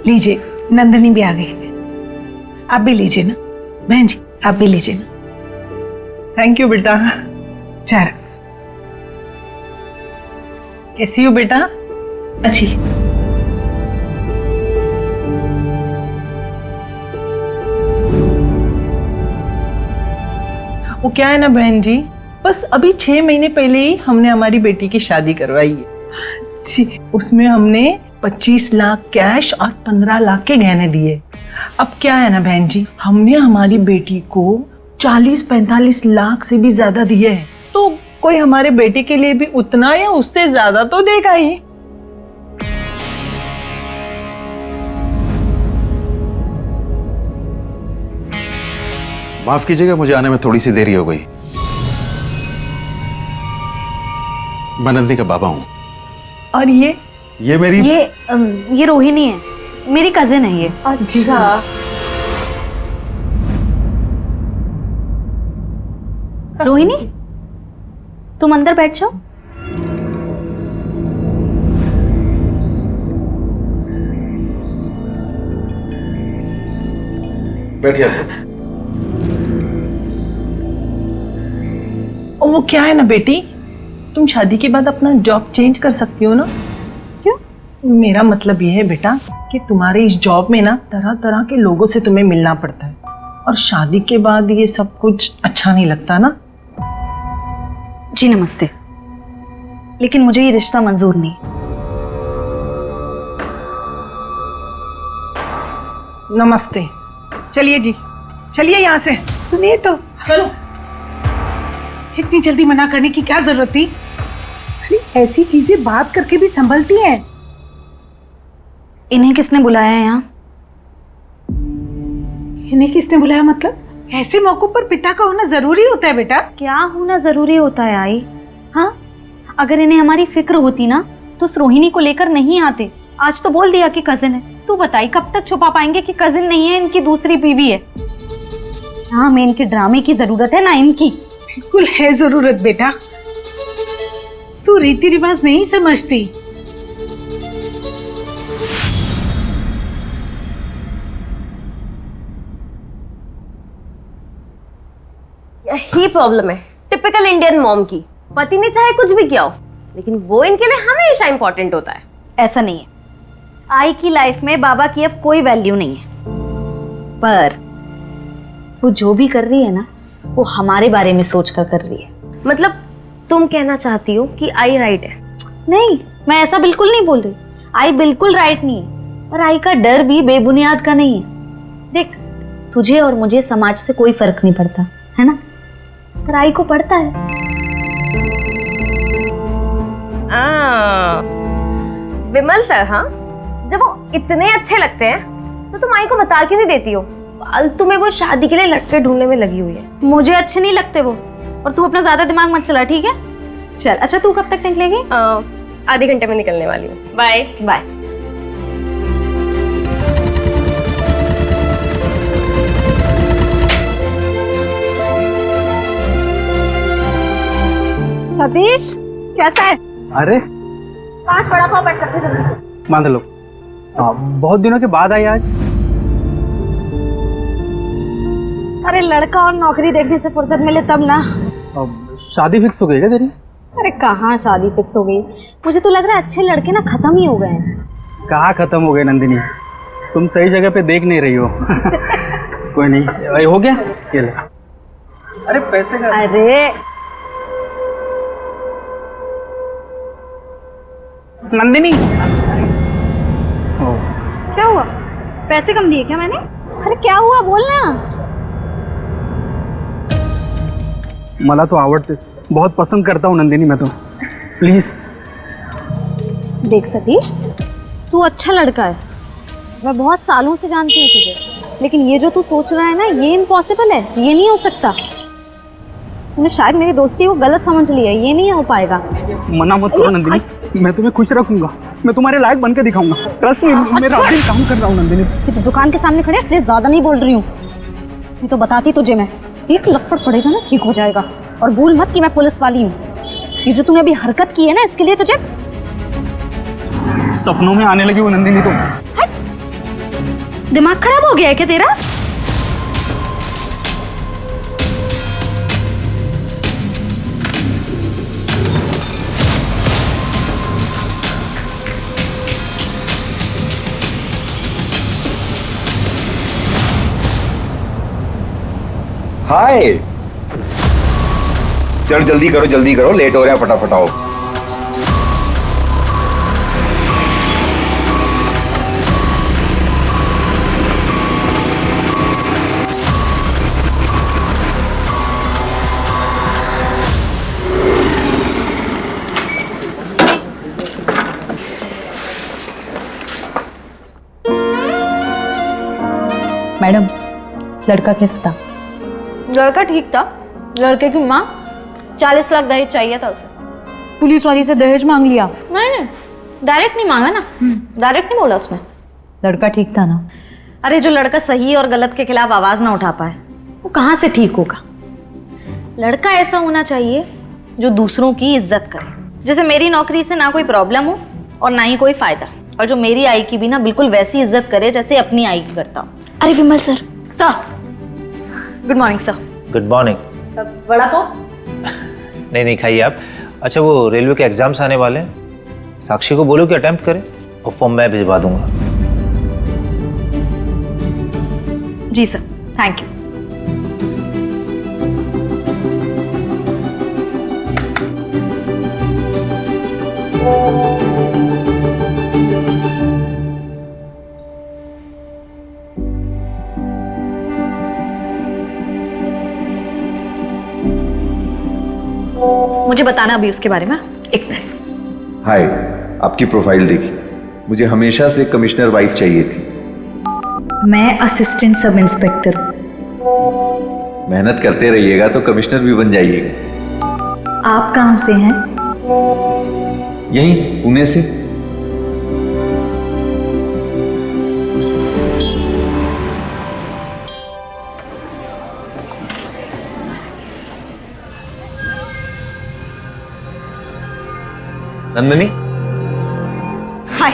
लीजिए, नंदिनी भी आ गई है। आप भी लीजिए ना बहन जी, आप भी लीजिए ना। थैंक यू बेटा। चार। कैसी हो बेटा? अच्छी। वो क्या है ना बहन जी, बस अभी 6 महीने पहले ही हमने हमारी बेटी की शादी करवाई है जी। उसमें हमने 25 लाख कैश और 15 लाख के गहने दिए। अब क्या है ना बहन जी, हमने हमारी बेटी को 40-45 लाख से भी ज्यादा दिए हैं, तो कोई हमारे बेटे के लिए भी उतना या उससे ज्यादा तो देगा ही। माफ कीजिएगा, मुझे आने में थोड़ी सी देरी हो गई। मैं नंदिनी का बाबा हूँ। और ये मेरी ये रोहिणी है, मेरी कजिन है ये। अच्छा। रोहिणी, तुम अंदर बैठ जाओ। बैठिए। और वो क्या है ना बेटी, तुम शादी के बाद अपना जॉब चेंज कर सकती हो ना। क्यों? मेरा मतलब ये है बेटा कि तुम्हारे इस जॉब में ना तरह तरह के लोगों से तुम्हें मिलना पड़ता है, और शादी के बाद ये सब कुछ अच्छा नहीं लगता ना। जी नमस्ते, लेकिन मुझे ये रिश्ता मंजूर नहीं। नमस्ते। चलिए जी, चलिए यहाँ से। सुनिए तो, चलो। इतनी जल्दी मना करने की क्या जरूरत थी? अरे ऐसी चीजें बात करके भी संभलती हैं। इन्हें किसने बुलाया है यहाँ? इन्हें किसने बुलाया मतलब? ऐसे मौकों पर पिता का होना जरूरी होता है बेटा। क्या होना जरूरी होता है आई? हाँ, अगर इन्हें हमारी फिक्र होती ना तो उस रोहिणी को लेकर नहीं आते। आज तो बोल दिया कि कजिन है। तू बताई कब तक छुपा पाएंगे कि कजिन नहीं है, इनकी दूसरी बीवी है। हाँ, हमें इनके ड्रामे की जरूरत है ना इनकी। बिल्कुल है जरूरत बेटा, तू रीति रिवाज नहीं समझती। यही प्रॉब्लम है टिपिकल इंडियन मॉम की। पति ने चाहे कुछ भी किया हो, लेकिन वो इनके लिए हमेशा इंपॉर्टेंट होता है। ऐसा नहीं है, आई की लाइफ में बाबा की अब कोई वैल्यू नहीं है। पर वो जो भी कर रही है ना, वो हमारे बारे में सोचकर कर रही है। मतलब तुम कहना चाहती हो कि आई राइट है? नहीं, मैं ऐसा बिल्कुल नहीं बोल रही। आई बिल्कुल राइट नहीं है, पर आई का डर भी बेबुनियाद का नहीं है। देख, तुझे और मुझे समाज से कोई फर्क नहीं पड़ता है ना, पर आई को पड़ता है। विमल सर, हाँ, जब वो इतने अच्छे लगते हैं तो तुम आई को बता क्यों नहीं देती हो? फालतू में वो शादी के लिए लड़के ढूंढने में लगी हुई है। मुझे अच्छे नहीं लगते वो, और तू अपना ज्यादा दिमाग मत चला, ठीक है? चल, अच्छा तू कब तक निकलेगी? आधे घंटे में निकलने वाली हूँ। Bye bye. सतीश, कैसा है? अरे 5 बड़ा पाव पैक करके जल्दी से। मान लो, बहुत दिनों के बाद आई आज। अरे लड़का और नौकरी देखने से फुर्सत मिले तब ना। शादी फिक्स हो गई क्या तेरी? अरे कहाँ शादी फिक्स हो गई, मुझे तो लग रहा है अच्छे लड़के ना खत्म ही हो गए हैं। कहाँ खत्म हो गए नंदिनी, तुम सही जगह पे देख नहीं रही हो। कोई नहीं, भाई हो गया ये ले। अरे पैसे का। अरे नंदिनी, क्या हुआ? पैसे कम दिए क्या मैंने? अरे क्या हुआ, बोलना। मला तो आवडते, बहुत पसंद करता हूँ नंदिनी मैं तो, प्लीज। देख सतीश, तू अच्छा लड़का है, मैं बहुत सालों से जानती हूँ तुझे, लेकिन ये जो तू सोच रहा है ना, ये इम्पॉसिबल है, ये नहीं हो सकता। तूने शायद मेरी दोस्ती को गलत समझ लिया, ये नहीं हो पाएगा। मना मत करो नंदिनी, मैं तुम्हें खुश रखूंगा, मैं तुम्हारे लायक बन के दिखाऊंगा। ट्रस्ट मी, मैं रात दिन काम कर रहा हूँ नंदिनी। तो दुकान के सामने खड़े इसलिए ज्यादा नहीं बोल रही हूँ, नहीं तो बताती तुझे मैं। एक लपड़ पड़ेगा ना, ठीक हो जाएगा। और भूल मत कि मैं पुलिस वाली हूँ। ये जो तूने अभी हरकत की है ना, इसके लिए तुझे सपनों में आने लगी वो नंदिनी। तो दिमाग खराब हो गया है क्या तेरा? हाय, चल जल्दी करो, लेट हो रहा है, फटाफट आओ। मैडम, लड़का कैसा था? लड़का ठीक था। लड़के की माँ 40 लाख दहेज चाहिए था उसे। पुलिस वाली से दहेज मांग लिया? नहीं, डायरेक्ट नहीं मांगा ना, डायरेक्ट नहीं बोला उसने। लड़का ठीक था ना? अरे जो लड़का सही और गलत के खिलाफ आवाज ना उठा पाए वो कहाँ से ठीक होगा? लड़का ऐसा होना चाहिए जो दूसरों की इज्जत करे। जैसे मेरी नौकरी से ना कोई प्रॉब्लम हो और ना ही कोई फायदा, और जो मेरी आई की भी ना बिल्कुल वैसी इज्जत करे जैसे अपनी आई की करता हो। अरे Vimal sir. Sir, good morning sir. Good morning. Vada pav? नहीं खाइए आप। अच्छा, वो रेलवे के एग्जाम्स आने वाले हैं, साक्षी को बोलो कि अटेम्प्ट करे और फॉर्म मैं भिजवा दूंगा। जी सर, थैंक यू। मुझे बताना अभी उसके बारे में। एक मिनट। हाय, आपकी प्रोफाइल देखी, मुझे हमेशा से कमिश्नर वाइफ चाहिए थी। मैं असिस्टेंट सब इंस्पेक्टर। मेहनत करते रहिएगा तो कमिश्नर भी बन जाइएगा। आप कहाँ से हैं? यहीं पुणे से। नंदिनी। हाय।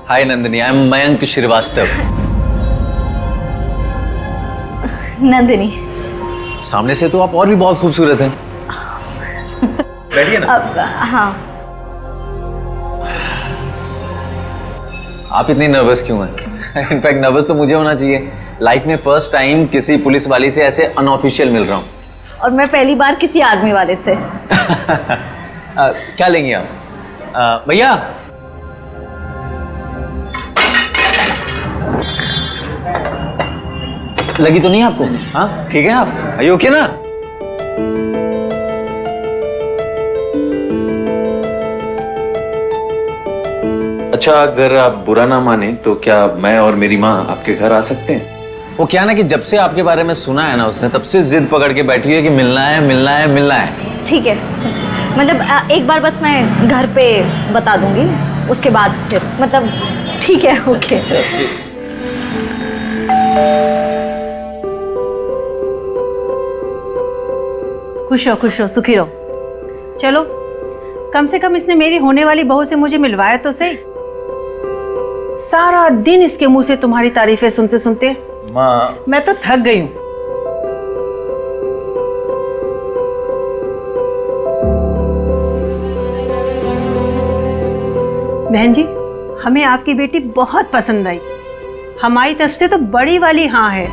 हाय नंदिनी, आई एम मयंक श्रीवास्तव। नंदिनी। सामने से तो आप और भी बहुत खूबसूरत हैं। बैठिए ना। हाँ। आप इतनी नर्वस क्यों हैं? इनफैक्ट नर्वस तो मुझे होना चाहिए। लाइफ में फर्स्ट टाइम किसी पुलिस वाली से ऐसे अनऑफिशियल मिल रहा हूँ। और मैं पहली बार किसी आर्मी वाले से। क्या लेंगे आप? भैया। लगी तो नहीं आपको? हाँ ठीक है आप? आर यू ओके ना? अच्छा, अगर आप बुरा ना माने तो क्या मैं और मेरी माँ आपके घर आ सकते हैं? वो क्या ना कि जब से आपके बारे में सुना है ना उसने, तब से जिद पकड़ के बैठी है कि मिलना है मिलना है मिलना है। ठीक है, मतलब एक बार बस मैं घर पे बता दूंगी, उसके बाद फिर मतलब ठीक है। ओके। खुश हो सुखी रहो। चलो, कम से कम इसने मेरी होने वाली बहू से मुझे मिलवाया तो सही। सारा दिन इसके मुंह से तुम्हारी तारीफें सुनते सुनते माँ, मैं तो थक गई हूँ। बहन जी, हमें आपकी बेटी बहुत पसंद आई। हमारी तरफ से तो बड़ी वाली हाँ है।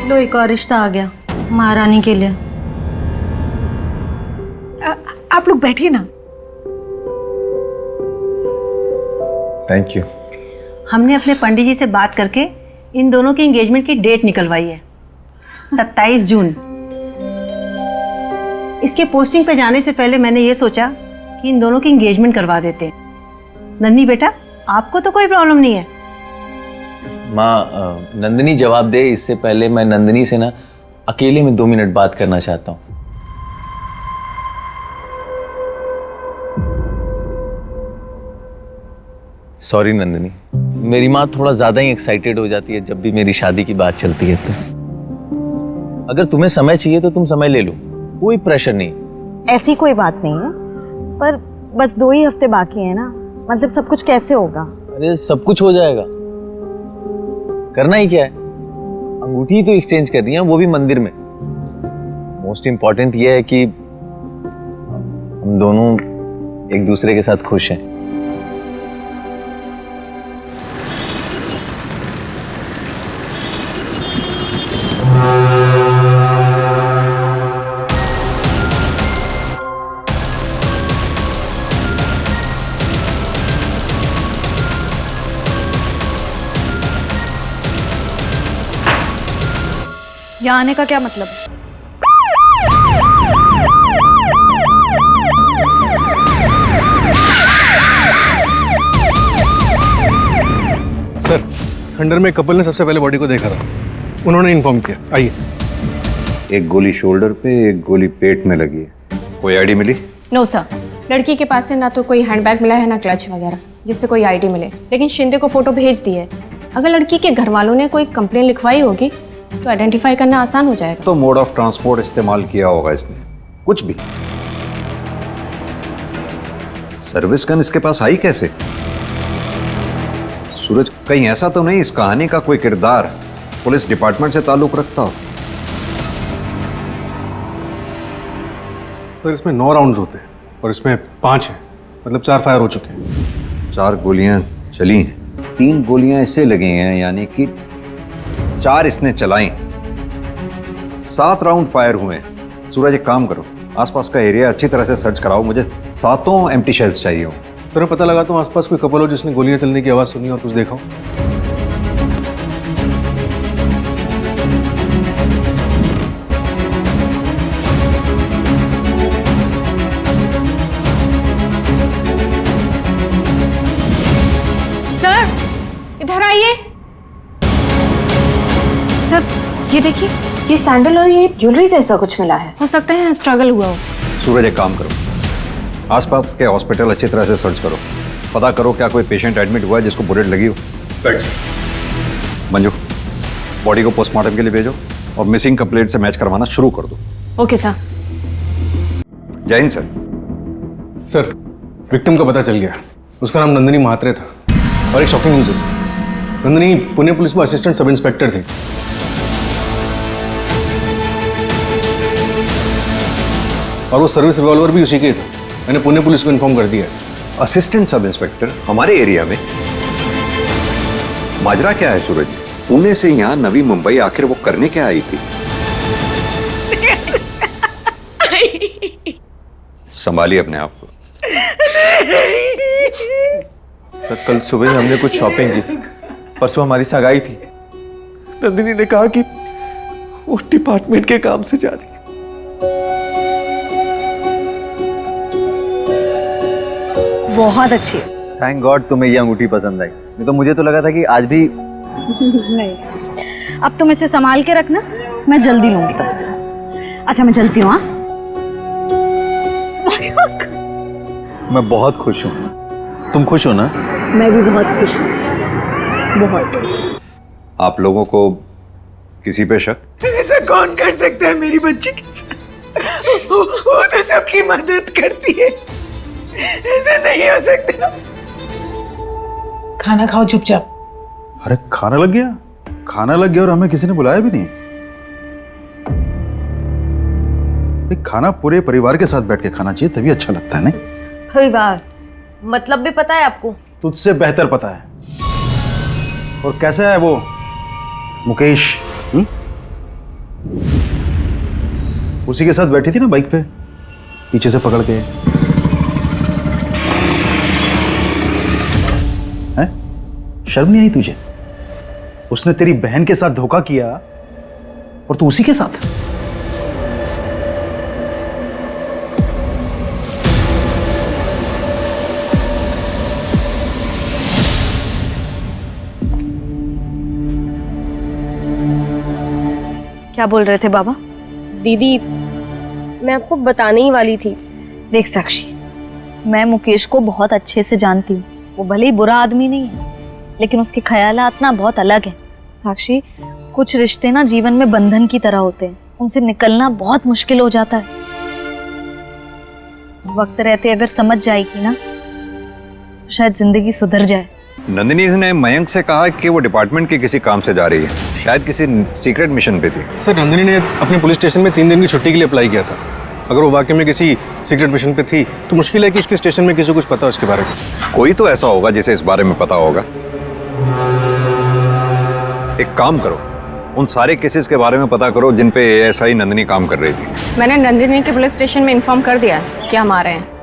लो, एक और रिश्ता आ गया महारानी के लिए। आप लोग बैठिए ना। Thank you. हमने अपने पंडित जी से बात करके इन दोनों की एंगेजमेंट की डेट निकलवाई है, 27 जून। इसके पोस्टिंग पे जाने से पहले मैंने ये सोचा कि इन दोनों की एंगेजमेंट करवा देते हैं। नन्ही बेटा, आपको तो कोई प्रॉब्लम नहीं है? माँ, नंदिनी जवाब दे इससे पहले मैं नंदिनी से ना अकेले में 2 मिनट बात करना चाहता हूँ। सॉरी नंदिनी, मेरी माँ थोड़ा ज्यादा ही एक्साइटेड हो जाती है जब भी मेरी शादी की बात चलती है। तो अगर तुम्हें समय चाहिए तो तुम समय ले लो, कोई प्रेशर नहीं। ऐसी कोई बात नहीं है, पर बस 2 ही हफ्ते बाकी है ना, मतलब सब कुछ कैसे होगा? अरे सब कुछ हो जाएगा, करना ही क्या है, अंगूठी तो एक्सचेंज करनी है, वो भी मंदिर में। मोस्ट इम्पोर्टेंट ये है कि हम दोनों एक दूसरे के साथ खुश हैं। यहाँ आने का क्या मतलब है? सर, खंडर में कपल ने सबसे पहले बॉडी को देखा था, उन्होंने इन्फॉर्म किया। आइए। एक गोली शोल्डर पे, एक गोली पेट में लगी है। कोई आईडी मिली? नो सर, लड़की के पास से ना तो कोई हैंडबैग मिला है ना क्लच वगैरह जिससे कोई आईडी मिले, लेकिन शिंदे को फोटो भेज दी है। अगर लड़की के घर वालों ने कोई कंप्लेन लिखवाई होगी तो आइडेंटिफाई करना आसान हो जाएगा। तो मोड ऑफ ट्रांसपोर्ट इस्तेमाल किया होगा इसने, कुछ भी। सर्विस गन इसके पास आई कैसे? सूरज, कहीं ऐसा तो नहीं इस कहानी का कोई किरदार पुलिस डिपार्टमेंट से ताल्लुक रखता हो? सर, इसमें 9 राउंड्स होते हैं और इसमें 5 हैं, मतलब 4 फायर हो चुके हैं। 4 गोलियां चली हैं, 3 गोलियां इससे लगी हैं, यानी कि 4 इसने चलाई। 7 राउंड फायर हुए हैं। सूरज, एक काम करो, आसपास का एरिया अच्छी तरह से सर्च कराओ, मुझे 7 एम्प्टी शेल्स चाहिए हो। सर, मैं पता लगाता हूँ आसपास कोई कपल हो जिसने गोलियां चलने की आवाज़ सुनी और कुछ देखा हो। सर इधर आइए। सर ये देखिए, ये सैंडल और ये ज्वेलरी जैसा कुछ मिला है, हो सकता है स्ट्रगल हुआ हो। सूरज, एक काम करो, आसपास के हॉस्पिटल अच्छी तरह से सर्च करो, पता करो क्या कोई पेशेंट एडमिट हुआ है जिसको बुलेट लगी हो। मंजू, बॉडी को पोस्टमार्टम के लिए भेजो और मिसिंग कंप्लेंट से मैच करवाना शुरू कर दो। Okay sir. जय हिंद सर। सर, विक्टिम का पता चल गया, उसका नाम नंदिनी महात्रे था और एक शॉकिंग न्यूज़ है सर, नंदिनी पुणे पुलिस में असिस्टेंट सब इंस्पेक्टर थी। और वो सर्विस रिवॉल्वर भी उसी के था, मैंने पुणे पुलिस को इन्फॉर्म कर दिया। असिस्टेंट सब इंस्पेक्टर हमारे एरिया में? माजरा क्या है सूरज? पुणे से यहाँ नवी मुंबई आखिर वो करने क्या आई थी? संभालिए अपने आप को। सर, कल सुबह हमने कुछ शॉपिंग की थी, परसों हमारी सगाई थी। नंदिनी ने कहा कि वो डिपार्टमेंट के काम से जा रही। बहुत अच्छी है। थैंक गॉड तुम्हें ये अंगूठी पसंद आई, नहीं तो मुझे तो लगा था कि आज भी नहीं, अब तुम इसे संभाल के रखना, मैं जल्दी लूंगी तुमसे। अच्छा मैं चलती हूँ। मैं बहुत खुश हूँ। तुम खुश हो ना? मैं भी बहुत खुश हूँ, बहुत। आप लोगों को किसी पे शक? ऐसा कौन कर सकता है मेरी बच्ची के साथ? वो तो सबकी मदद करती है, ऐसा नहीं हो सकता। खाना खाओ चुपचाप। अरे खाना लग गया? खाना लग गया और हमें किसी ने बुलाया भी नहीं। भाई, खाना पूरे परिवार के साथ बैठ के खाना चाहिए, तभी अच्छा लगता है। नहीं परिवार मतलब भी पता है आपको? तुझसे बेहतर पता है। और कैसा है वो मुकेश? उसी के साथ बैठी थी ना बाइक पे, पीछे से पकड़ के। हैं? शर्म नहीं आई तुझे? उसने तेरी बहन के साथ धोखा किया और तू उसी के साथ। क्या बोल रहे थे बाबा? दीदी, मैं आपको बताने ही वाली थी। देख साक्षी, मैं मुकेश को बहुत अच्छे से जानती हूँ। वो भले ही बुरा आदमी नहीं है, लेकिन उसके ख्यालात ना बहुत अलग हैं। साक्षी, कुछ रिश्ते ना जीवन में बंधन की तरह होते हैं। उनसे निकलना बहुत मुश्किल हो जाता है। वक्त रहते अगर समझ जाएगी ना तो शायद जिंदगी सुधर जाए। नंदिनी ने मयंक से कहा कि वो डिपार्टमेंट के किसी काम से जा रही है, शायद किसी सीक्रेट मिशन पे थी। सर नंदिनी ने अपने पुलिस स्टेशन में 3 दिन की छुट्टी के लिए अप्लाई किया था। अगर वो वाकई में किसी सीक्रेट मिशन पे थी तो मुश्किल है कि उसके स्टेशन में किसी को कुछ पता है उसके बारे में। कोई तो ऐसा होगा जिसे इस बारे में पता होगा। एक काम करो, उन सारे केसेस के बारे में पता करो जिन पे एएसआई नंदिनी काम कर रही थी। मैंने नंदिनी के पुलिस स्टेशन में इन्फॉर्म कर दिया है कि हम आ रहे हैं।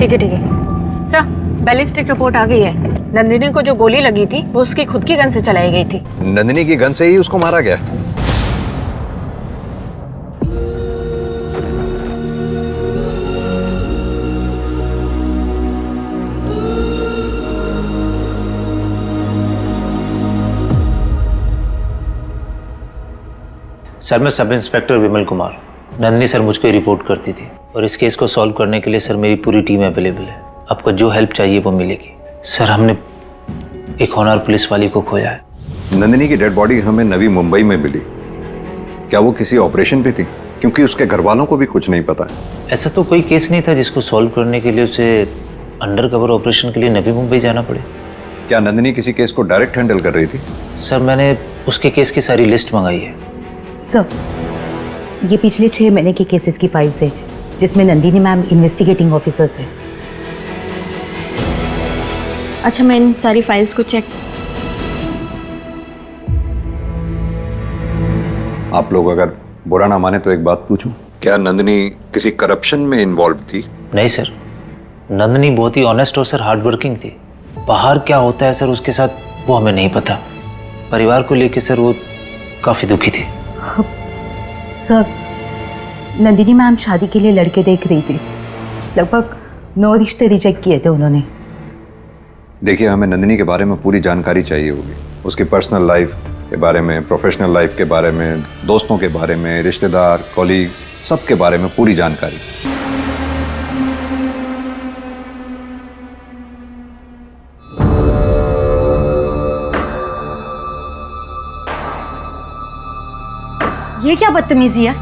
ठीक है सर, बैलिस्टिक रिपोर्ट आ गई है। नंदिनी को जो गोली लगी थी वो उसकी खुद की गन से चलाई गई थी। नंदिनी की गन से ही उसको मारा गया। सर मैं sub inspector Vimal Kumar. Nandini sir मुझको रिपोर्ट करती थी और इस केस को सॉल्व करने के लिए सर मेरी पूरी टीम अवेलेबल है। आपको जो हेल्प चाहिए वो मिलेगी। सर हमने एक होनहार पुलिस वाली को खोया है। नंदिनी की डेड बॉडी हमें नवी मुंबई में मिली। क्या वो किसी ऑपरेशन पे थी? क्योंकि उसके घर वालों को भी कुछ नहीं पता। ऐसा तो कोई केस नहीं था जिसको सॉल्व करने के लिए उसे अंडर कवर ऑपरेशन के लिए नवी मुंबई जाना पड़े। क्या नंदिनी किसी केस को डायरेक्ट हैंडल कर रही थी? सर मैंने उसके केस की सारी लिस्ट मंगाई है। सर ये पिछले 6 महीने के केसेस की फाइल्स है जिसमें नंदिनी मैम इन्वेस्टिगेटिंग ऑफिसर थे। अच्छा मैं इन सारी फाइल्स को चेक। आप लोग अगर बुरा ना माने तो एक बात पूछूं, क्या नंदिनी किसी करप्शन में इन्वॉल्व थी? नहीं सर, नंदिनी बहुत ही ऑनेस्ट और सर हार्ड वर्किंग थी। बाहर क्या होता है सर उसके साथ वो हमें नहीं पता। परिवार को लेकर सर वो काफ़ी दुखी थी। सर नंदिनी मैम शादी के लिए लड़के देख रही थी। लगभग 9 रिश्ते रिजेक्ट किए थे उन्होंने। देखिए हमें नंदिनी के बारे में पूरी जानकारी चाहिए होगी। उसकी पर्सनल लाइफ के बारे में, प्रोफेशनल लाइफ के बारे में, दोस्तों के बारे में, रिश्तेदार, कॉलीग्स, सब के बारे में पूरी जानकारी। ये क्या बदतमीजी है?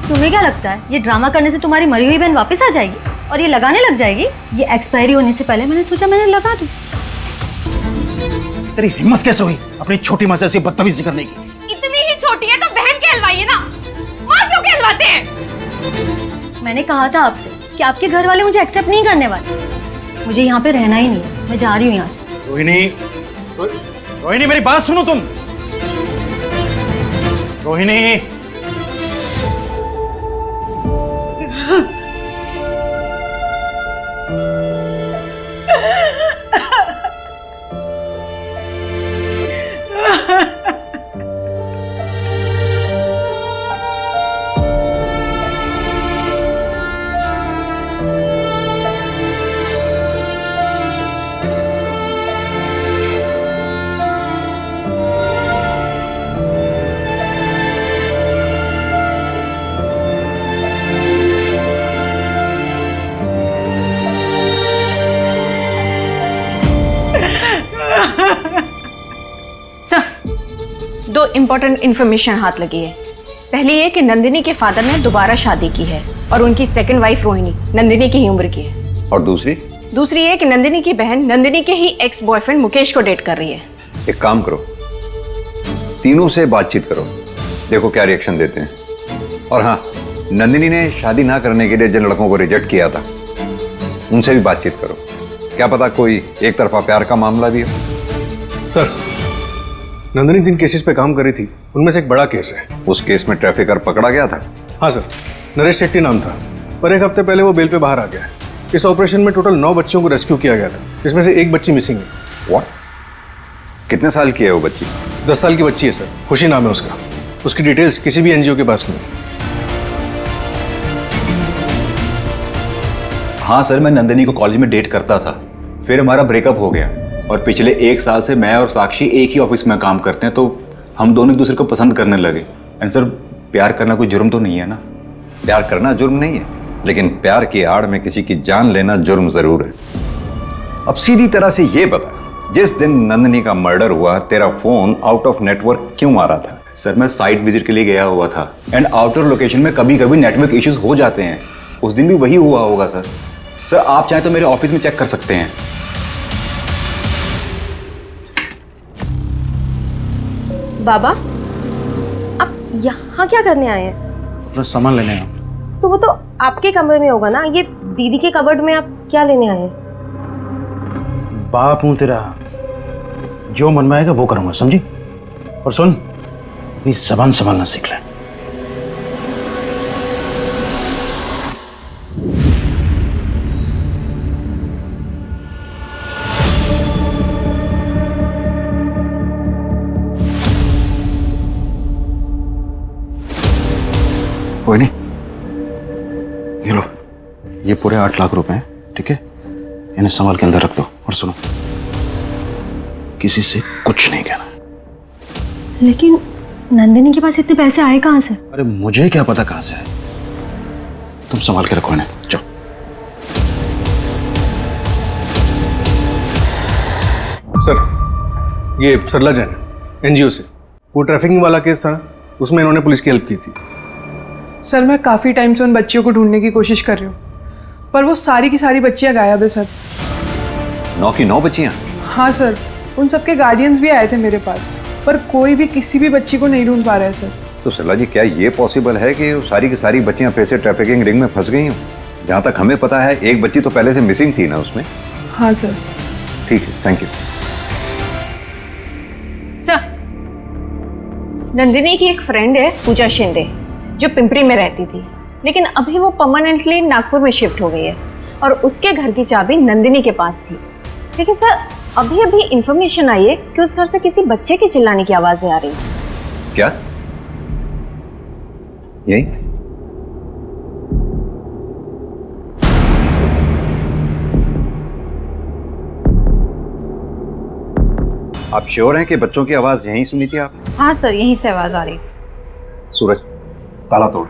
तुम्हें क्या लगता है ये ड्रामा करने से तुम्हारी मरी हुई बहन वापस आ जाएगी और ये लगाने लग जाएगी? ये एक्सपायरी होने से पहले मैंने सोचा मैंने लगा दूं। तेरी हिम्मत कैसे हुई अपनी छोटी माँ से ऐसी बदतमीजी करने की? इतनी ही छोटी है तो बहन कहलवाइए ना, माँ क्यों कहलवाते हैं? मैंने कहा था आपसे कि आपके घर वाले मुझे एक्सेप्ट नहीं करने वाले। मुझे यहाँ पे रहना ही नहीं है, मैं जा रही हूँ यहाँ से। रोहिणी, रोहिणी मेरी बात सुनो तुम। रोहिणी दो इम्पोर्टेंट इन्फॉर्मेशन हाथ लगी है। पहली ये कि नंदिनी के फादर ने दोबारा शादी की है और उनकी सेकंड वाइफ रोहिणी नंदिनी की ही उम्र की है। और दूसरी ये कि नंदिनी की बहन नंदिनी के ही एक्स बॉयफ्रेंड मुकेश को डेट कर रही है। एक काम करो, तीनों से बातचीत करो, देखो क्या रिएक्शन देते हैं। और हाँ, नंदिनी ने शादी ना करने के लिए जिन लड़कों को रिजेक्ट किया था उनसे भी बातचीत करो। क्या पता कोई एक तरफा प्यार का मामला भी हो। सर नंदिनी जिन केसेस पे काम कर रही थी उनमें से एक बड़ा केस है। उस केस में ट्रैफिकर पकड़ा गया था? हाँ सर, नरेश शेट्टी नाम था, पर 1 हफ्ते पहले वो बेल पे बाहर आ गया। इस ऑपरेशन में टोटल 9 बच्चियों को रेस्क्यू किया गया था, जिसमें से एक बच्ची मिसिंग है। व्हाट? कितने साल की है वो बच्ची? 10 साल की बच्ची है सर, खुशी नाम है उसका। उसकी डिटेल्स किसी भी एनजीओ के पास नहीं। हाँ सर, मैं नंदिनी को कॉलेज में डेट करता था, फिर हमारा ब्रेकअप हो गया और पिछले 1 साल से मैं और साक्षी एक ही ऑफिस में काम करते हैं, तो हम दोनों एक दूसरे को पसंद करने लगे। एंड सर, प्यार करना कोई जुर्म तो नहीं है ना? प्यार करना जुर्म नहीं है, लेकिन प्यार की आड़ में किसी की जान लेना जुर्म जरूर है। अब सीधी तरह से ये बता, जिस दिन नंदिनी का मर्डर हुआ तेरा फोन आउट ऑफ नेटवर्क क्यों आ रहा था? सर मैं साइट विजिट के लिए गया हुआ था एंड आउटर लोकेशन में कभी कभी नेटवर्क इश्यूज हो जाते हैं। उस दिन भी वही हुआ होगा सर। सर आप चाहें तो मेरे ऑफिस में चेक कर सकते हैं। बाबा, आप यहाँ क्या करने आए हैं? अपना सामान लेने आया। तो वो तो आपके कमरे में होगा ना, ये दीदी के कबर्ड में आप क्या लेने आए हैं? बाप हूँ तेरा, जो मन में आएगा वो करूँगा, समझी? और सुन, अपनी जबान संभालना सीख ले। कोई नहीं, ये लो, ये पूरे 8 लाख रुपए हैं, ठीक है? इन्हें संभाल के अंदर रख दो। और सुनो, किसी से कुछ नहीं कहना। लेकिन नंदिनी के पास इतने पैसे आए कहाँ से? अरे मुझे क्या पता कहां से है, तुम संभाल के रखो इन्हें। जाओ। सर, ये सरला जैन एनजीओ से, वो ट्रैफिकिंग वाला केस था ना, उसमें इन्होंने पुलिस की हेल्प की थी। सर मैं काफ़ी टाइम से उन बच्चियों को ढूंढने की कोशिश कर रही हूँ, पर वो सारी की सारी बच्चियाँ गायब है सर। 9 की 9 बच्चियां? हाँ सर, उन सबके गार्डियंस भी आए थे मेरे पास, पर कोई भी किसी भी बच्ची को नहीं ढूंढ पा रहा है सर। तो सरला जी, क्या ये पॉसिबल है कि वो सारी की सारी बच्चियां पैसे ट्रैफिकिंग रिंग में फंस गई हों? जहां तक हमें पता है एक बच्ची तो पहले से मिसिंग थी ना उसमें। हाँ सर। ठीक है, थैंक यू सर, नंदिनी की एक फ्रेंड है पूजा शिंदे, जो पिंपरी में रहती थी, लेकिन अभी वो परमानेंटली नागपुर में शिफ्ट हो गई है और उसके घर की चाबी नंदिनी के पास थी। लेकिन सर अभी अभी इंफॉर्मेशन आई है कि उस घर से किसी बच्चे की चिल्लाने की आवाजें आ रही हैं। क्या? यही? आप श्योर हैं कि बच्चों की आवाज यहीं सुनी थी आप? हाँ सर, यहीं से आवाज आ रही। सूरज, ताला तोड़।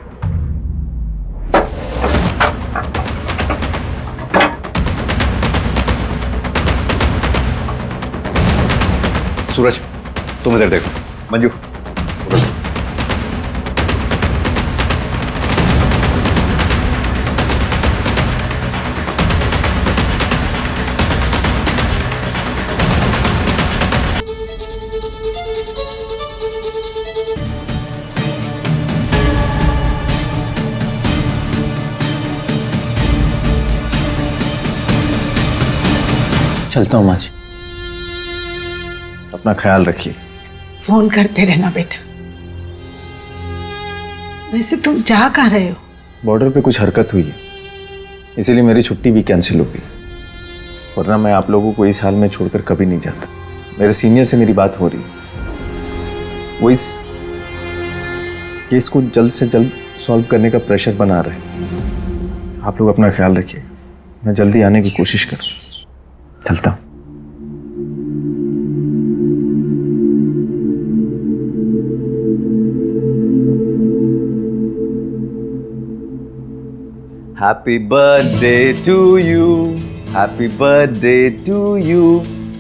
सूरज, तुम इधर देखो। मंजू, उधर। चलता हूँ माँ जी, अपना ख्याल रखिए। फोन करते रहना बेटा। वैसे तुम जा कहाँ रहे हो? बॉर्डर पे कुछ हरकत हुई है, इसीलिए मेरी छुट्टी भी कैंसिल हो गई, वरना मैं आप लोगों को इस हाल में छोड़कर कभी नहीं जाता। मेरे सीनियर से मेरी बात हो रही है, वो इस केस को जल्द से जल्द सॉल्व करने का प्रेशर बना रहे हैं। आप लोग अपना ख्याल रखिए, मैं जल्दी आने की कोशिश करूँ। चलता हूँ। Happy birthday to you, happy birthday to you,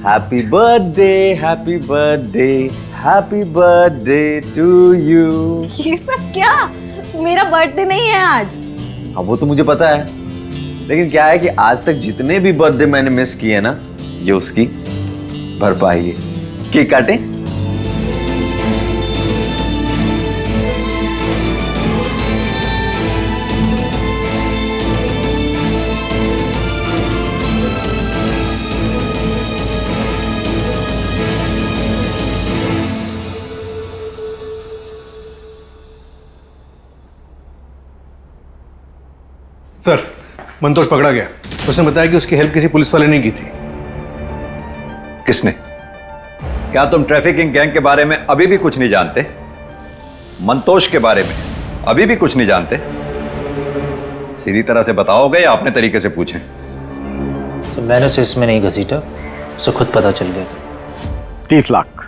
happy birthday, happy birthday, happy birthday to you। ये सब क्या? मेरा बर्थडे नहीं है आज। हाँ वो तो मुझे पता है, लेकिन क्या है कि आज तक जितने भी बर्थडे मैंने मिस किए ना, ये उसकी भरपाई है। केक काटें? सर, मंतोष पकड़ा गया। उसने बताया कि उसकी हेल्प किसी पुलिस वाले ने की थी। किसने? क्या तुम ट्रैफिकिंग गैंग के बारे में अभी भी कुछ नहीं जानते? मंतोष के बारे में अभी भी कुछ नहीं जानते? सीधी तरह से बताओगे या अपने तरीके से पूछें? तो मैंने उसे इसमें नहीं घसीटा, उसे खुद पता चल गया था। 30 लाख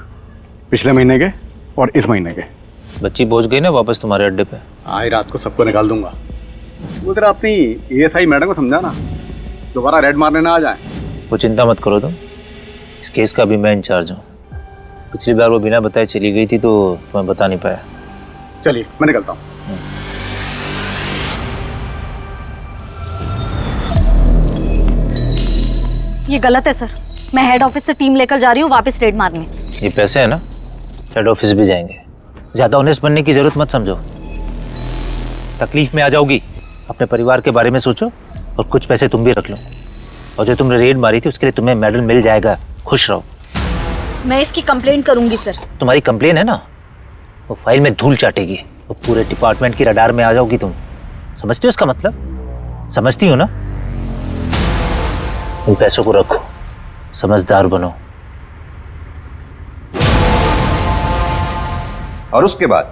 पिछले महीने के और इस महीने के। बच्ची पहुंच गई ना वापस तुम्हारे अड्डे पे? आज रात को सबको निकाल दूंगा। वो तेरा अपनी एएसआई मैडम को समझा ना, दोबारा रेड मारने ना आ जाए, वो चिंता मत करो तुम, इस केस का भी मैं इंचार्ज हूँ। पिछली बार वो बिना बताए चली गई थी तो मैं बता नहीं पाया। चलिए मैं निकलता हूँ। ये गलत है सर, मैं हेड ऑफिस से टीम लेकर जा रही हूँ वापस रेड मारने। ये पैसे है ना, हेड ऑफिस भी जाएंगे। ज़्यादा ऑनेस्ट बनने की ज़रूरत मत समझो, तकलीफ में आ जाओगी। अपने परिवार के बारे में सोचो और कुछ पैसे तुम भी रख लो। और जो तुमने रेड मारी थी उसके लिए तुम्हें मेडल मिल जाएगा, खुश रहो। मैं इसकी कंप्लेंट करूंगी सर। तुम्हारी कंप्लेन है ना, वो फाइल में धूल चाटेगी, वो पूरे डिपार्टमेंट की रडार में आ जाओगी तुम। समझते हो इसका मतलब? समझती हो ना? उन पैसों को रखो, समझदार बनो। और उसके बाद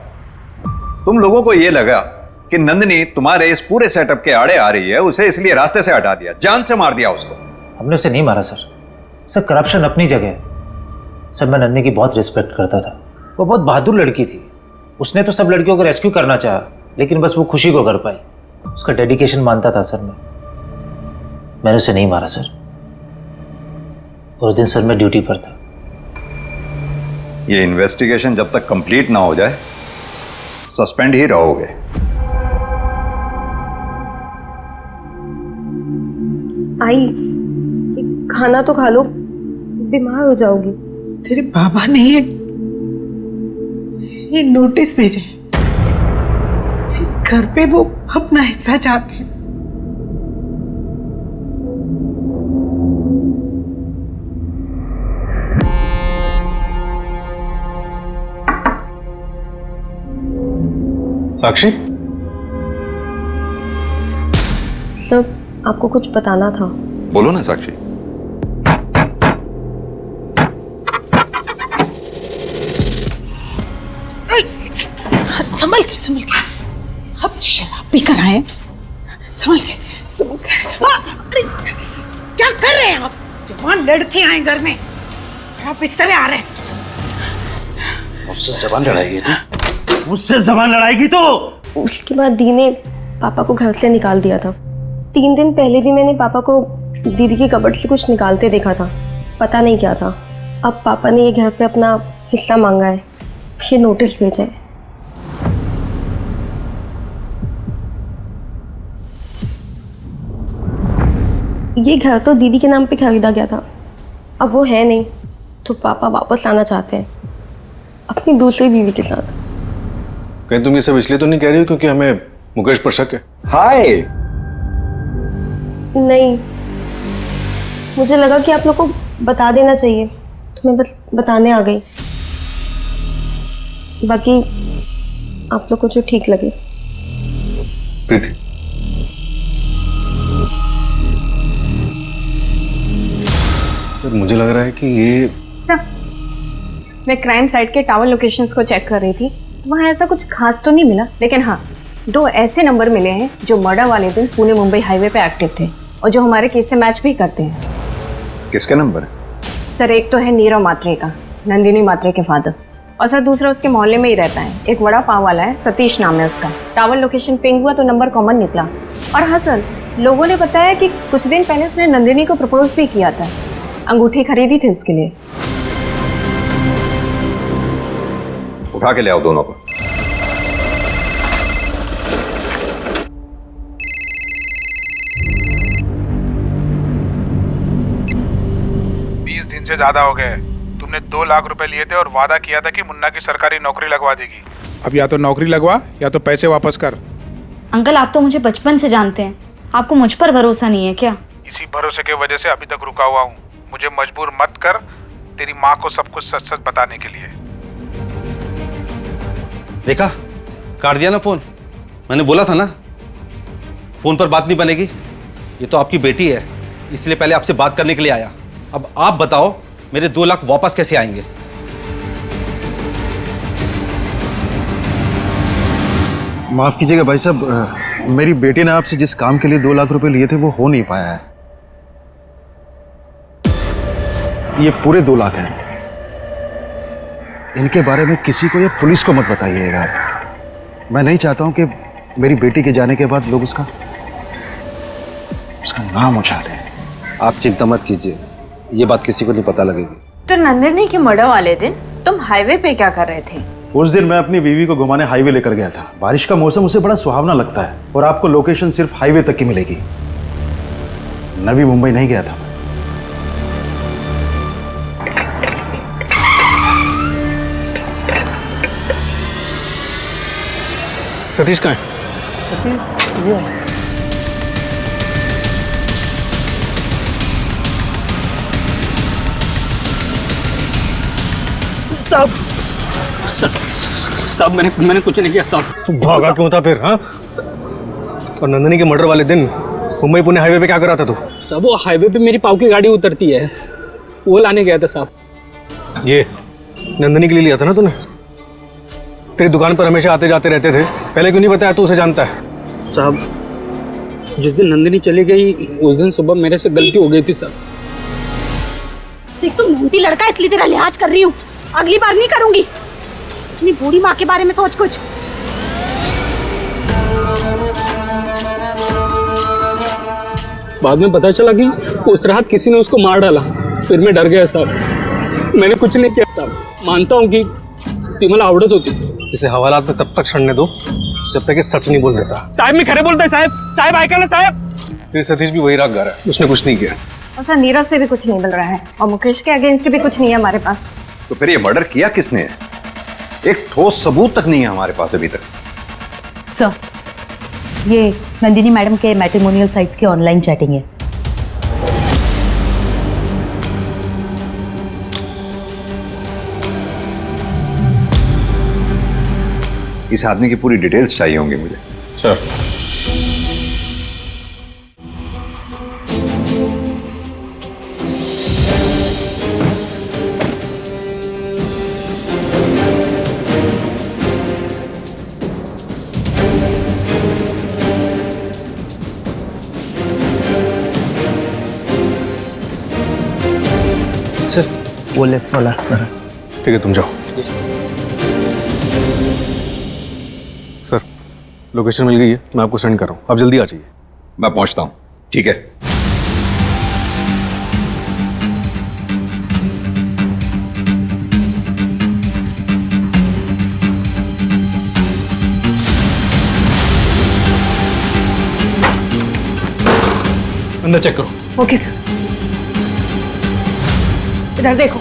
तुम लोगों को यह लगा कि नंदिनी तुम्हारे इस पूरे सेटअप के आड़े आ रही है, उसे इसलिए रास्ते से हटा दिया, जान से मार दिया उसको। हमने उसे नहीं मारा सर, सर करप्शन अपनी जगह है। सर मैं नंदिनी की बहुत रिस्पेक्ट करता था, वो बहुत बहादुर लड़की थी। उसने तो सब लड़कियों को रेस्क्यू करना चाहा, लेकिन बस वो खुशी को कर पाई। उसका डेडिकेशन मानता था सर मैंने उसे नहीं मारा सर। उस दिन सर मैं ड्यूटी पर था। ये इन्वेस्टिगेशन जब तक कंप्लीट ना हो जाए सस्पेंड ही रहोगे। आई, खाना तो खा लो, बीमार हो जाओगी। तेरे बाबा ने ये नोटिस भेजे, इस घर पे वो अपना हिस्सा चाहते हैं। साक्षी, सब आपको कुछ बताना था। बोलो ना साक्षी। संभल के अब शराब पी कर आए, संभल के। अरे क्या कर रहे हैं आप? जवान लड़के आए घर में, आप इस तरह आ रहे हैं। मुझसे जबान लड़ाएगी तू? मुझसे जबान लड़ाएगी तो? उसके बाद दी ने पापा को घर से निकाल दिया था। 3 दिन पहले भी मैंने पापा को दीदी की कबर्ड से कुछ निकालते देखा था, पता नहीं क्या था। अब पापा ने ये घर पे अपना हिस्सा मांगा है, ये नोटिस भेजा है। ये घर तो दीदी के नाम पे खरीदा गया था, अब वो है नहीं, तो पापा वापस लाना चाहते हैं अपनी दूसरी बीवी के साथ। कहीं तुम ये सब इसलिए तो नहीं कह रही हो क्योंकि हमें मुकेश पर शक है? हाय, नहीं, मुझे लगा कि आप लोग को बता देना चाहिए, तो मैं बस बताने आ गई। बाकी आप लोग को जो ठीक लगे। प्रीति, सर मुझे लग रहा है कि ये सर मैं क्राइम साइट के टावर लोकेशंस को चेक कर रही थी, वहाँ ऐसा कुछ खास तो नहीं मिला, लेकिन हाँ 2 ऐसे नंबर मिले हैं जो मर्डर वाले दिन पुणे मुंबई हाईवे पे एक्टिव थे और जो हमारे केस से मैच भी करते हैं। किसके नंबर? सर एक तो है नीरव मात्रे का, नंदिनी मात्रे के फादर, और सर दूसरा उसके मोहल्ले में ही रहता है, एक वड़ा पाव वाला है, सतीश नाम है उसका। टावर लोकेशन पिंग हुआ तो नंबर कॉमन निकला। और हाँ सर, लोगों ने बताया कि कुछ दिन पहले उसने नंदिनी को प्रपोज भी किया था, अंगूठी खरीदी थी उसके लिए। उठा के ले आओ दोनों को। से ज्यादा हो गए। तुमने 2 लाख रुपए लिए थे और वादा किया था कि मुन्ना की सरकारी नौकरी लगवा देगी। अब या तो नौकरी लगवा या तो पैसे वापस कर। अंकल आप तो मुझे बचपन से जानते हैं, आपको मुझ पर भरोसा नहीं है क्या? इसी भरोसे की वजह से अभी तक रुका हुआ हूँ। मुझे मजबूर मत कर तेरी माँ को सब कुछ सच सच बताने के लिए। देखा, काट दिया ना फोन। मैंने बोला था ना फोन पर बात नहीं बनेगी। ये तो आपकी बेटी है, इसलिए पहले आपसे बात करने के लिए आया। अब आप बताओ मेरे 2 लाख वापस कैसे आएंगे? माफ कीजिएगा भाई साहब, मेरी बेटी ने आपसे जिस काम के लिए 2 लाख रुपए लिए थे वो हो नहीं पाया है। ये पूरे 2 लाख हैं। इनके बारे में किसी को या पुलिस को मत बताइएगा। मैं नहीं चाहता हूं कि मेरी बेटी के जाने के बाद लोग उसका नाम उछालें। आप चिंता मत कीजिए, ये बात किसी को नहीं पता लगेगी। तो नंदिनी के मर्डर वाले दिन तुम हाईवे पे क्या कर रहे थे? उस दिन मैं अपनी बीवी को घुमाने हाईवे लेकर गया था। बारिश का मौसम उसे बड़ा सुहावना लगता है और आपको लोकेशन सिर्फ हाईवे तक की मिलेगी। नवी मुंबई नहीं गया था। सतीश कहाँ है? साहब मैंने कुछ नहीं किया साहब। भागा क्यों था फिर? हाँ, और नंदिनी के मर्डर वाले दिन मुंबई पुणे हाईवे पे क्या कर रहा था तू? साहब वो हाईवे पे मेरी पाव की गाड़ी उतरती है, वो लाने गया था साहब। ये नंदिनी के लिए लिया था ना तूने? तेरी दुकान पर हमेशा आते जाते रहते थे, पहले क्यों नहीं बताया? तू उसे जानता है। साहब जिस दिन नंदिनी चली गई उस दिन सुबह मेरे से गलती हो गई थी साहब। देख तू मोटी लड़का, इसलिए तेरा लिहाज कर रही हूँ, अगली बार नहीं करूंगी। अपनी बूढ़ी माँ के बारे में सोच कुछ। बाद में पता चला कि उस रात किसी ने उसको मार डाला, फिर मैं डर गया साहब। मैंने कुछ नहीं किया साहब। मानता हूँ कि ती मला आवडत होती। इसे हवालात में तब तक सड़ने दो जब तक ये सच नहीं बोल देता। साहब मी खरे बोलताय साहब। साहब ऐका ना साहब। फिर सतीश भी वही राग गा रहा है, उसने कुछ नहीं किया। और सर नीरव से भी कुछ नहीं मिल रहा है और मुकेश के अगेंस्ट भी कुछ नहीं है हमारे पास। तो फिर ये मर्डर किया किसने? एक ठोस सबूत तक नहीं है हमारे पास अभी तक। सर, ये नंदिनी मैडम के मैट्रिमोनियल साइट्स की ऑनलाइन चैटिंग है। इस आदमी की पूरी डिटेल्स चाहिए होंगी मुझे। सर सर वो लेफ्ट वाला। ठीक है, तुम जाओ। सर लोकेशन मिल गई है, मैं आपको सेंड कर रहा हूँ, आप जल्दी आ जाइए। मैं पहुंचता हूं। ठीक है। अंदर चेक करो। Okay sir. इधर देखो।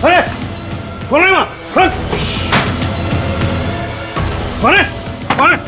अरे कौन है वहाँ? कौन है? कौन है?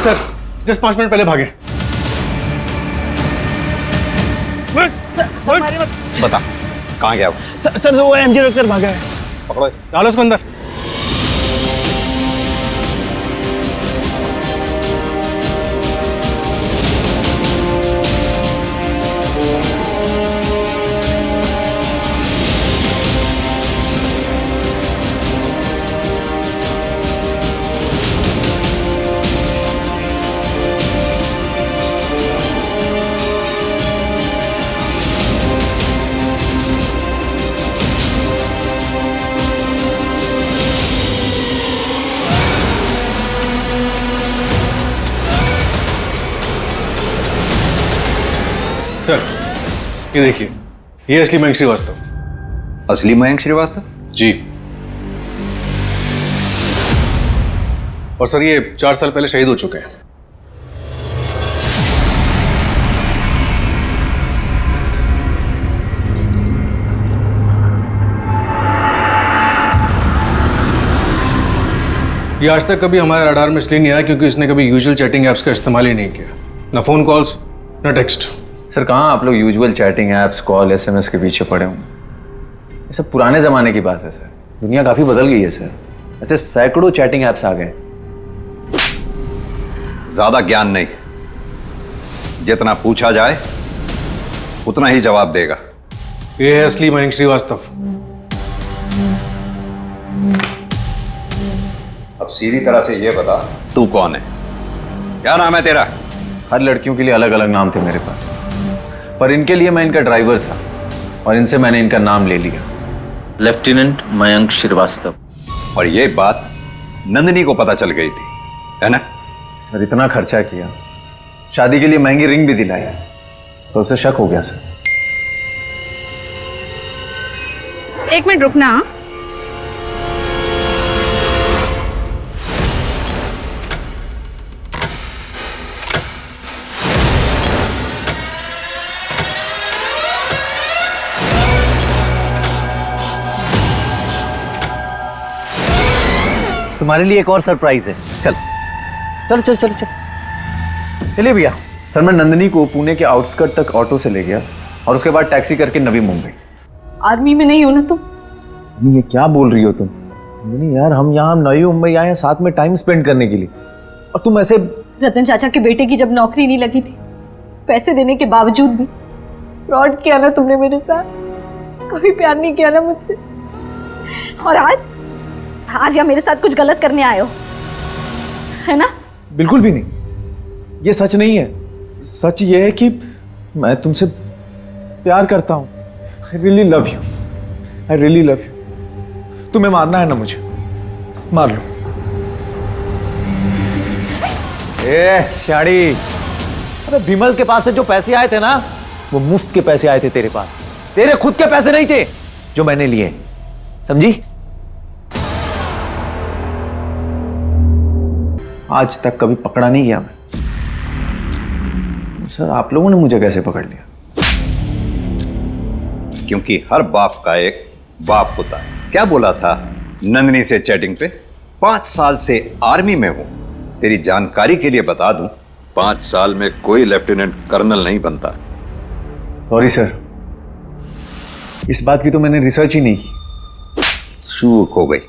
सर जस्ट 5 मिनट पहले भागे। बता कहाँ गया वो? सर वो एमजी रोड कर भागा है। पकड़ो। डालो उसको अंदर। सर ये देखिए, ये असली मयंक श्रीवास्तव। असली मयंक श्रीवास्तव? जी। और सर ये 4 साल पहले शहीद हो चुके हैं। ये आज तक कभी हमारे रडार में इसलिए नहीं आया क्योंकि इसने कभी यूजुअल चैटिंग ऐप्स का इस्तेमाल ही नहीं किया, ना फोन कॉल्स ना टेक्स्ट। सर कहाँ आप लोग usual chatting apps, call, SMS के पीछे पड़े होंगे। ये सब पुराने ज़माने की बात है सर, दुनिया काफ़ी बदल गई है सर। ऐसे सैकड़ों चैटिंग ऐप्स आ गए। ज्यादा ज्ञान नहीं, जितना पूछा जाए उतना ही जवाब देगा। ये है असली मयंक श्रीवास्तव। अब सीधी तरह से ये बता, तू कौन है? क्या नाम है तेरा? हर लड़कियों के लिए अलग अलग नाम थे मेरे पास, पर इनके लिए मैं इनका ड्राइवर था और इनसे मैंने इनका नाम ले लिया, लेफ्टिनेंट मयंक श्रीवास्तव। और ये बात नंदिनी को पता चल गई थी, है ना? सर इतना खर्चा किया, शादी के लिए महंगी रिंग भी दिलाई, तो उसे शक हो गया सर। एक मिनट रुकना। तुम्हारे लिए एक और सरप्राइज है। चल चलो चलो चलो चलो चलिए भैया। सर मैं नंदिनी को पुणे के आउटस्कर्ट तक ऑटो से ले गया और उसके बाद टैक्सी करके नवी मुंबई। आर्मी में नहीं हो ना तुम? ये क्या बोल रही हो तुम? नहीं यार, हम यहाँ नवी मुंबई आए हैं साथ में टाइम स्पेंड करने के लिए, और तुम ऐसे। रतन चाचा के बेटे की जब नौकरी नहीं लगी थी, पैसे देने के बावजूद भी फ्रॉड किया ना तुमने मेरे साथ। कभी प्यार नहीं किया ना मुझसे, और आज या मेरे साथ कुछ गलत करने आए हो, है ना? बिल्कुल भी नहीं, ये सच नहीं है। सच ये है कि मैं तुमसे प्यार करता हूँ। I really love you, I really love you. तुम्हें मारना है ना मुझे, मार लो। ए शाड़ी, अरे विमल के पास से जो पैसे आए थे ना, वो मुफ्त के पैसे आए थे तेरे पास, तेरे खुद के पैसे नहीं थे जो मैंने लिए, समझी? आज तक कभी पकड़ा नहीं गया मैं। सर आप लोगों ने मुझे कैसे पकड़ लिया? क्योंकि हर बाप का एक बाप होता है। क्या बोला था नंदिनी से चैटिंग पे? 5 साल से आर्मी में हूं। तेरी जानकारी के लिए बता दूं, 5 साल में कोई लेफ्टिनेंट कर्नल नहीं बनता। सॉरी सर, इस बात की तो मैंने रिसर्च ही नहीं की। चूक हो गई।